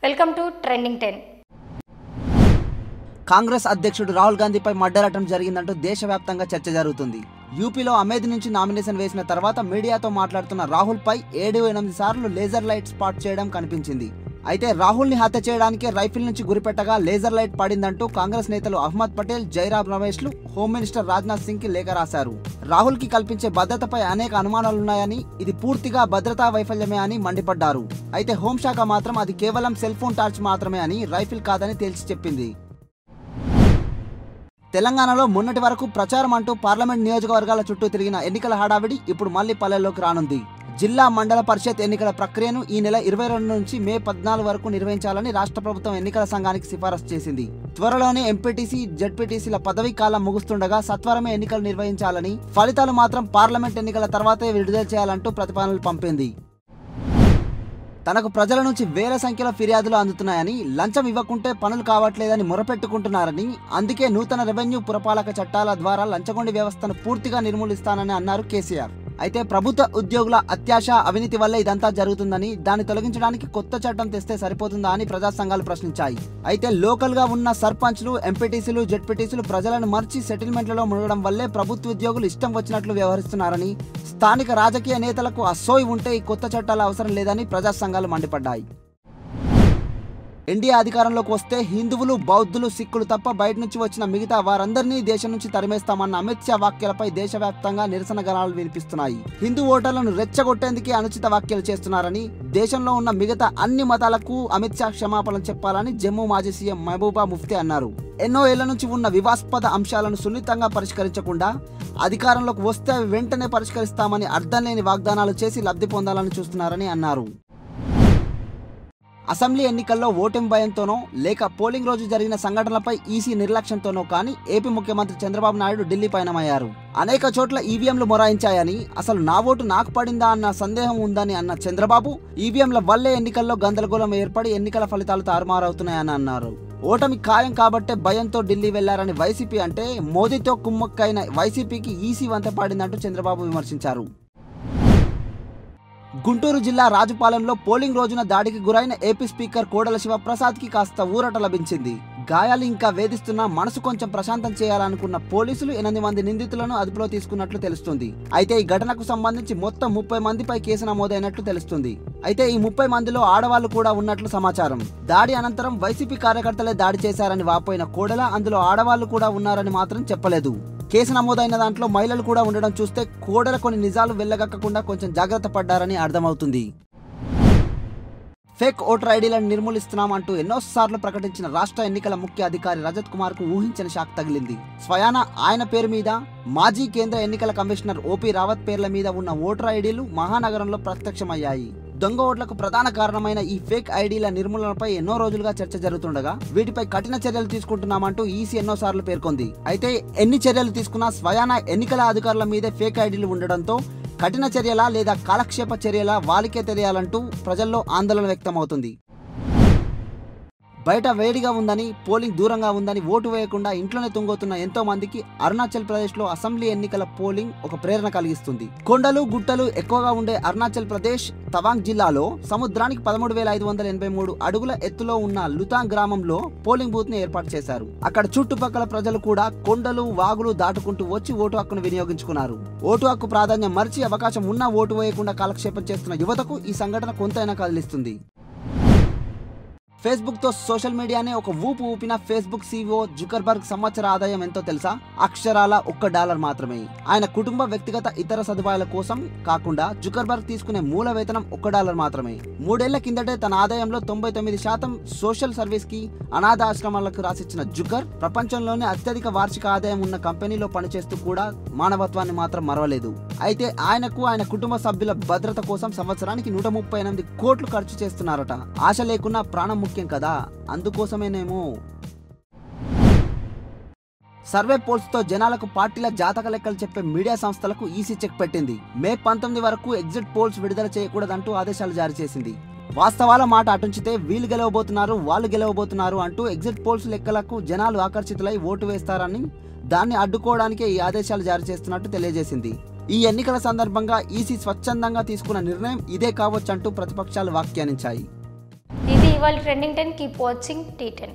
Welcome to trending 10. Congress అధ్యక్షుడు Rahul గాంధీపై murder attempt జరిగిందంటూ దేశవ్యాప్తంగా చర్చ జరుగుతుంది. యూపీలో అమేధి నుంచి నామినేషన్ వేసిన తర్వాత మీడియాతో మాట్లాడుతున్న రాహుల్ పై 7-8 సార్లు లేజర్ లైట్ స్పాట్ చేయడం కనిపించింది. అయితే రాహుల్ ని హత్య చేయడానికి రైఫిల్ నుంచి గురిపెట్టగా లేజర్ లైట్ పడిందంటూ కాంగ్రెస్ నేతలు అహ్మద్ పటేల్, జైరామ్ రమేష్ లు హోమ్ మినిస్టర్ రాజ్నాథ్ సింగ్ కి లేఖ రాశారు. రాహుల్ కి కల్పించే భద్రతపై అనేక అనుమానాలున్నాయని, ఇది పూర్తిగా భద్రతా వైఫల్యమే అని మండిపడ్డారు. అయితే హోంశాఖ మాత్రం అది కేవలం సెల్ ఫోన్ టార్చ్ మాత్రమే అని, రైఫిల్ కాదని తేల్చి చెప్పింది. తెలంగాణలో మొన్నటి వరకు ప్రచారం అంటూ పార్లమెంట్ నియోజకవర్గాల చుట్టూ తిరిగిన ఎన్నికల హడావిడి ఇప్పుడు మళ్లీ పల్లెల్లోకి రానుంది. జిల్లా మండల పరిషత్ ఎన్నికల ప్రక్రియను ఈ నెల 22 నుంచి మే 14 వరకు నిర్వహించాలని రాష్ట్ర ప్రభుత్వం ఎన్నికల సంఘానికి సిఫారసు చేసింది. త్వరలోనే ఎంపీటీసీ, జెడ్పీటీసీల పదవీ కాలం ముగుస్తుండగా సత్వరమే ఎన్నికలు నిర్వహించాలని, ఫలితాలు మాత్రం పార్లమెంట్ ఎన్నికల తర్వాతే విడుదల చేయాలంటూ ప్రతిపాదనలు పంపింది. తనకు ప్రజల నుంచి వేల సంఖ్యలో ఫిర్యాదులు అందుతున్నాయని, లంచం ఇవ్వకుంటే పనులు కావట్లేదని మొరపెట్టుకుంటున్నారని, అందుకే నూతన రెవెన్యూ పురపాలక చట్టాల ద్వారా లంచగొండి వ్యవస్థను పూర్తిగా నిర్మూలిస్తానని అన్నారు కేసీఆర్. అయితే ప్రభుత్వ ఉద్యోగుల అత్యాశ, అవినీతి వల్ల ఇదంతా జరుగుతుందని, దాన్ని తొలగించడానికి కొత్త చట్టం తెస్తే సరిపోతుందా అని ప్రజా సంఘాలు ప్రశ్నించాయి. అయితే లోకల్ గా ఉన్న సర్పంచ్లు, ఎంపీటీసీలు, జెడ్పీటీసీలు ప్రజలను మర్చి సెటిల్మెంట్లలో మునగడం వల్లే ప్రభుత్వ ఉద్యోగులు ఇష్టం వచ్చినట్లు వ్యవహరిస్తున్నారని, స్థానిక రాజకీయ నేతలకు అసోయి ఉంటే ఈ కొత్త చట్టాల అవసరం లేదని ప్రజా సంఘాలు మండిపడ్డాయి. ఎన్డీఏ అధికారంలోకి వస్తే హిందువులు, బౌద్ధులు, సిక్కులు తప్ప బయట నుంచి వచ్చిన మిగతా వారందరినీ దేశం నుంచి తరిమేస్తామన్న అమిత్ షా వ్యాఖ్యలపై దేశవ్యాప్తంగా నిరసన గళాలు వినిపిస్తున్నాయి. హిందూ ఓటర్లను రెచ్చగొట్టేందుకే అనుచిత వ్యాఖ్యలు చేస్తున్నారని, దేశంలో ఉన్న మిగతా అన్ని మతాలకు అమిత్ షా క్షమాపణలు చెప్పాలని జమ్మూ మాజీ సీఎం మహబూబా ముఫ్తీ అన్నారు. ఎన్నో ఏళ్ల నుంచి ఉన్న వివాదాస్పద అంశాలను సున్నితంగా పరిష్కరించకుండా అధికారంలోకి వస్తే అవి వెంటనే పరిష్కరిస్తామని అర్థం లేని వాగ్దానాలు చేసి లబ్ధి పొందాలని చూస్తున్నారని అన్నారు. అసెంబ్లీ ఎన్నికల్లో ఓటమి భయంతోనో లేక పోలింగ్ రోజు జరిగిన సంఘటనలపై ఈసీ నిర్లక్ష్యంతోనో కానీ ఏపీ ముఖ్యమంత్రి చంద్రబాబు నాయుడు ఢిల్లీ పయనమయ్యారు. అనేక చోట్ల ఈవీఎంలు మొరాయించాయని, అసలు నా ఓటు నాకు పడిందా అన్న సందేహం ఉందని అన్న చంద్రబాబు, ఈవీఎంల వల్లే ఎన్నికల్లో గందరగోళం ఏర్పడి ఎన్నికల ఫలితాలు తారుమారవుతున్నాయని అన్నారు. ఓటమి ఖాయం కాబట్టే భయంతో ఢిల్లీ వెళ్లారని వైసీపీ అంటే, మోదీతో కుమ్మక్కైన వైసీపీకి ఈసీ వంత పాడిందంటూ చంద్రబాబు విమర్శించారు. గుంటూరు జిల్లా రాజుపాలెంలో పోలింగ్ రోజున దాడికి గురైన ఏపీ స్పీకర్ కోడెల శివప్రసాద్ కి కాస్త ఊరట లభించింది. గాయాలు ఇంకా వేధిస్తున్నా మనసు కొంచెం ప్రశాంతం చేయాలనుకున్న పోలీసులు 8 మంది నిందితులను అదుపులో తీసుకున్నట్లు తెలుస్తుంది. అయితే ఈ ఘటనకు సంబంధించి మొత్తం 30 మందిపై కేసు నమోదైనట్లు తెలుస్తుంది. అయితే ఈ 30 మందిలో ఆడవాళ్లు కూడా ఉన్నట్లు సమాచారం. దాడి అనంతరం వైసీపీ కార్యకర్తలే దాడి చేశారని వాపోయిన కోడెల అందులో ఆడవాళ్లు కూడా ఉన్నారని మాత్రం చెప్పలేదు. కేసు నమోదైన దాంట్లో మహిళలు కూడా ఉండడం చూస్తే కోడెల కొన్ని నిజాలు వెళ్లగక్కకుండా కొంచెం జాగ్రత్త పడ్డారని అర్థమవుతుంది. ఫేక్ ఓటర్ ఐడీలను నిర్మూలిస్తున్నామంటూ ఎన్నోసార్లు ప్రకటించిన రాష్ట్ర ఎన్నికల ముఖ్య అధికారి రజత్ కుమార్ కు ఊహించని షాక్ తగిలింది. స్వయాన ఆయన పేరు మీద, మాజీ కేంద్ర ఎన్నికల కమిషనర్ ఓపీ రావత్ పేర్ల మీద ఉన్న ఓటర్ ఐడీలు మహానగరంలో ప్రత్యక్షమయ్యాయి. దొంగ ఓట్లకు ప్రధాన కారణమైన ఈ ఫేక్ ఐడీల నిర్మూలనపై ఎన్నో రోజులుగా చర్చ జరుగుతుండగా వీటిపై కఠిన చర్యలు తీసుకుంటున్నామంటూ ఈసీ ఎన్నోసార్లు పేర్కొంది. అయితే ఎన్ని చర్యలు తీసుకున్నా స్వయాన ఎన్నికల అధికారుల మీదే ఫేక్ ఐడీలు ఉండడంతో కఠిన చర్యలా లేదా కాలక్షేప చర్యలా వాళ్ళకే తెలియాలంటూ ప్రజల్లో ఆందోళన వ్యక్తమవుతుంది. బయట వేడిగా ఉందని, పోలింగ్ దూరంగా ఉందని ఓటు వేయకుండా ఇంట్లోనే తుంగోతున్న ఎంతో మందికి అరుణాచల్ ప్రదేశ్ లో అసెంబ్లీ ఎన్నికల పోలింగ్ ఒక ప్రేరణ కలిగిస్తుంది. కొండలు, గుట్టలు ఎక్కువగా ఉండే అరుణాచల్ ప్రదేశ్ తవాంగ్ జిల్లాలో సముద్రానికి 13,583 అడుగుల ఎత్తులో ఉన్న లుతాంగ్ గ్రామంలో పోలింగ్ బూత్ ని ఏర్పాటు చేశారు. అక్కడ చుట్టుపక్కల ప్రజలు కూడా కొండలు, వాగులు దాటుకుంటూ వచ్చి ఓటు హక్కును వినియోగించుకున్నారు. ఓటు హక్కు ప్రాధాన్యం మరిచి అవకాశం ఉన్నా ఓటు వేయకుండా కాలక్షేపం చేస్తున్న యువతకు ఈ సంఘటన కొంతైనా కదిలిస్తుంది. ఫేస్బుక్ తో సోషల్ మీడియానే ఒక ఊపు ఊపిన ఫేస్బుక్ సీఈఓ జుకర్బర్గ్ సంవత్సర ఆదాయం ఎంతో తెలుసా? అక్షరాల $1 మాత్రమే. ఆయన కుటుంబ, వ్యక్తిగత, ఇతర సదుపాయాల కోసం కాకుండా జుకర్బర్గ్ తీసుకునే మూల వేతనం $1 మాత్రమే. 3 ఏళ్ల కిందటే తన ఆదాయంలో 99% సోషల్ సర్వీస్ కి, అనాథ ఆశ్రమాలకు రాసిచ్చిన జుకర్ ప్రపంచంలోనే అత్యధిక వార్షిక ఆదాయం ఉన్న కంపెనీలో పనిచేస్తూ కూడా మానవత్వాన్ని మాత్రం మరవలేదు. అయితే ఆయనకు, ఆయన కుటుంబ సభ్యుల భద్రత కోసం సంవత్సరానికి 138 కోట్లు ఖర్చు చేస్తున్నారట. ఆశ లేకున్నా ప్రాణం ముఖ్యం కదా, అందుకోసమేనేమో. సర్వే పోల్స్ తో జనాలకు పార్టీల జాతక లెక్కలు చెప్పే మీడియా సంస్థలకు ఈసీ చెక్ పెట్టింది. మే 19 వరకు ఎగ్జిట్ పోల్స్ విడుదల చేయకూడదంటూ ఆదేశాలు జారీ చేసింది. వాస్తవాల మాట అటుంచితే వీళ్ళు గెలవబోతున్నారు, వాళ్ళు గెలవబోతున్నారు అంటూ ఎగ్జిట్ పోల్స్ లెక్కలకు జనాలు ఆకర్షితులై ఓటు వేస్తారని, దాన్ని అడ్డుకోవడానికే ఈ ఆదేశాలు జారీ చేస్తున్నట్టు తెలియజేసింది. ఈ ఎన్నికల సందర్భంగా ఈసీ స్వచ్ఛందంగా తీసుకున్న నిర్ణయం ఇదే కావచ్చంటూ ప్రతిపక్షాలు వ్యాఖ్యానించాయి. ఇది ఇవాళ ట్రెండింగ్ 10. Keep watching T10.